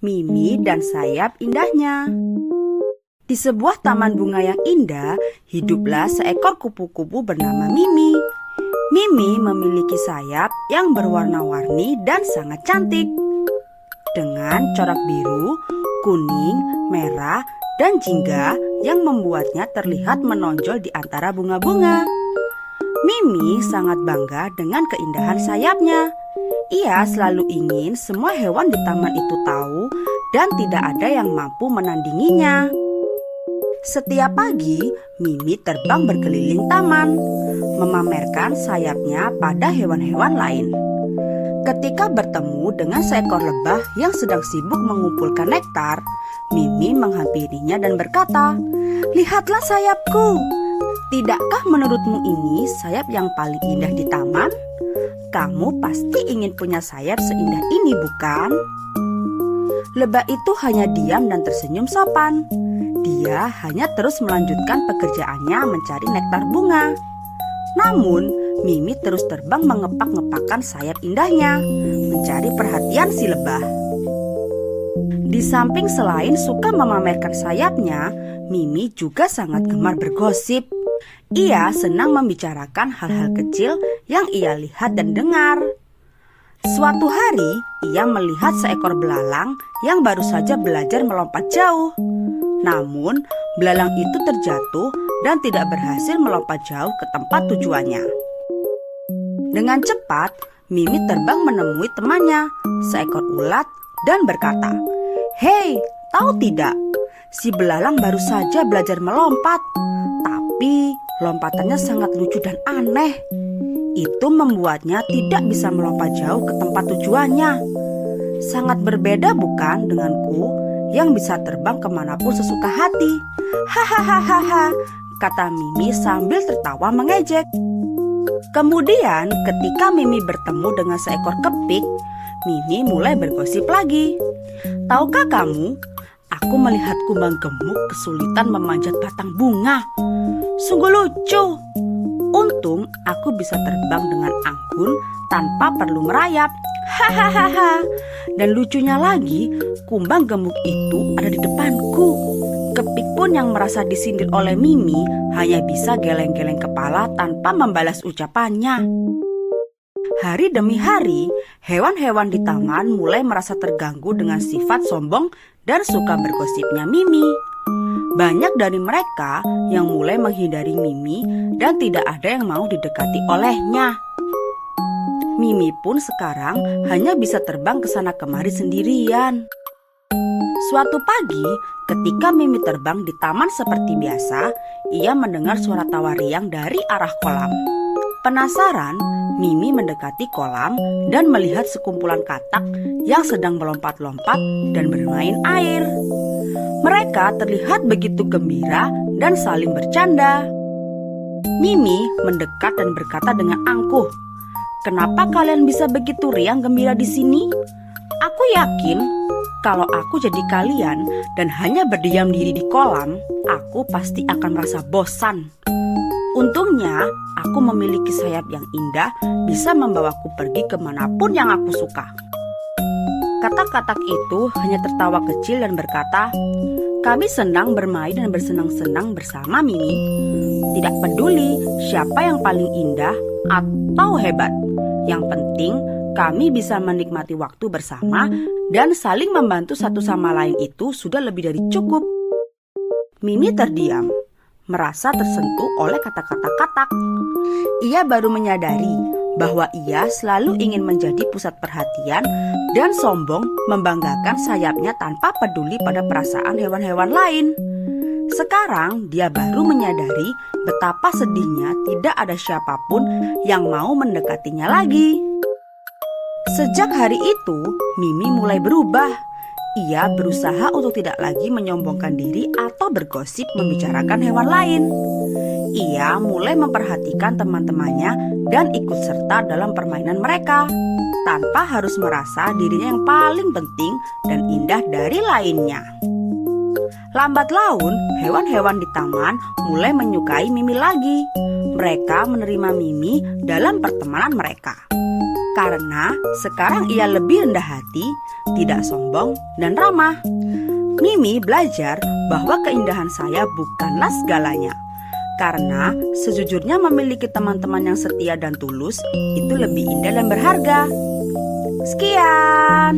Mimi dan sayap indahnya. Di sebuah taman bunga yang indah, hiduplah seekor kupu-kupu bernama Mimi. Mimi memiliki sayap yang berwarna-warni dan sangat cantik. Dengan corak biru, kuning, merah, dan jingga yang membuatnya terlihat menonjol di antara bunga-bunga. Mimi sangat bangga dengan keindahan sayapnya. Ia selalu ingin semua hewan di taman itu tahu dan tidak ada yang mampu menandinginya. Setiap pagi, Mimi terbang berkeliling taman, memamerkan sayapnya pada hewan-hewan lain. Ketika bertemu dengan seekor lebah yang sedang sibuk mengumpulkan nektar, Mimi menghampirinya dan berkata, "Lihatlah sayapku. Tidakkah menurutmu ini sayap yang paling indah di taman? Kamu pasti ingin punya sayap seindah ini, bukan?" Lebah itu hanya diam dan tersenyum sopan. Dia hanya terus melanjutkan pekerjaannya mencari nektar bunga. Namun, Mimi terus terbang mengepak-ngepakkan sayap indahnya, mencari perhatian si lebah. Di samping selain suka memamerkan sayapnya, Mimi juga sangat gemar bergosip. Ia senang membicarakan hal-hal kecil yang ia lihat dan dengar. Suatu hari, ia melihat seekor belalang yang baru saja belajar melompat jauh. Namun, belalang itu terjatuh dan tidak berhasil melompat jauh ke tempat tujuannya. Dengan cepat, Mimi terbang menemui temannya, seekor ulat, dan berkata, "Hei, tahu tidak? Si belalang baru saja belajar melompat, tapi lompatannya sangat lucu dan aneh. Itu membuatnya tidak bisa melompat jauh ke tempat tujuannya. Sangat berbeda bukan denganku yang bisa terbang kemanapun sesuka hati." "Hahaha," kata Mimi sambil tertawa mengejek. Kemudian ketika Mimi bertemu dengan seekor kepik, Mimi mulai bergosip lagi. "Tahukah kamu, aku melihat kumbang gemuk kesulitan memanjat batang bunga. Sungguh lucu. Untung aku bisa terbang dengan anggun tanpa perlu merayap. Hahaha. Dan lucunya lagi, kumbang gemuk itu ada di depanku." Kepik pun yang merasa disindir oleh Mimi hanya bisa geleng-geleng kepala tanpa membalas ucapannya. Hari demi hari, hewan-hewan di taman mulai merasa terganggu dengan sifat sombong dan suka bergosipnya Mimi. Banyak dari mereka yang mulai menghindari Mimi dan tidak ada yang mau didekati olehnya. Mimi pun sekarang hanya bisa terbang ke sana kemari sendirian. Suatu pagi, ketika Mimi terbang di taman seperti biasa, ia mendengar suara tawa riang dari arah kolam. Penasaran, Mimi mendekati kolam dan melihat sekumpulan katak yang sedang melompat-lompat dan bermain air. Mereka terlihat begitu gembira dan saling bercanda. Mimi mendekat dan berkata dengan angkuh, "Kenapa kalian bisa begitu riang gembira di sini? Aku yakin kalau aku jadi kalian dan hanya berdiam diri di kolam, aku pasti akan merasa bosan. Untungnya, aku memiliki sayap yang indah, bisa membawaku pergi kemanapun yang aku suka." Katak-katak itu hanya tertawa kecil dan berkata, "Kami senang bermain dan bersenang-senang bersama Mimi. Tidak peduli siapa yang paling indah atau hebat. Yang penting, kami bisa menikmati waktu bersama dan saling membantu satu sama lain itu sudah lebih dari cukup." Mimi terdiam, merasa tersentuh oleh kata-kata katak. Ia baru menyadari bahwa ia selalu ingin menjadi pusat perhatian dan sombong membanggakan sayapnya tanpa peduli pada perasaan hewan-hewan lain. Sekarang dia baru menyadari betapa sedihnya tidak ada siapapun yang mau mendekatinya lagi. Sejak hari itu, Mimi mulai berubah. Ia berusaha untuk tidak lagi menyombongkan diri atau bergosip membicarakan hewan lain. Ia mulai memperhatikan teman-temannya dan ikut serta dalam permainan mereka, tanpa harus merasa dirinya yang paling penting dan indah dari lainnya. Lambat laun, hewan-hewan di taman mulai menyukai Mimi lagi. Mereka menerima Mimi dalam pertemanan mereka. karena sekarang ia lebih rendah hati, tidak sombong, dan ramah. Mimi belajar bahwa keindahan saya bukanlah segalanya. Karena sejujurnya memiliki teman-teman yang setia dan tulus itu lebih indah dan berharga. Sekian.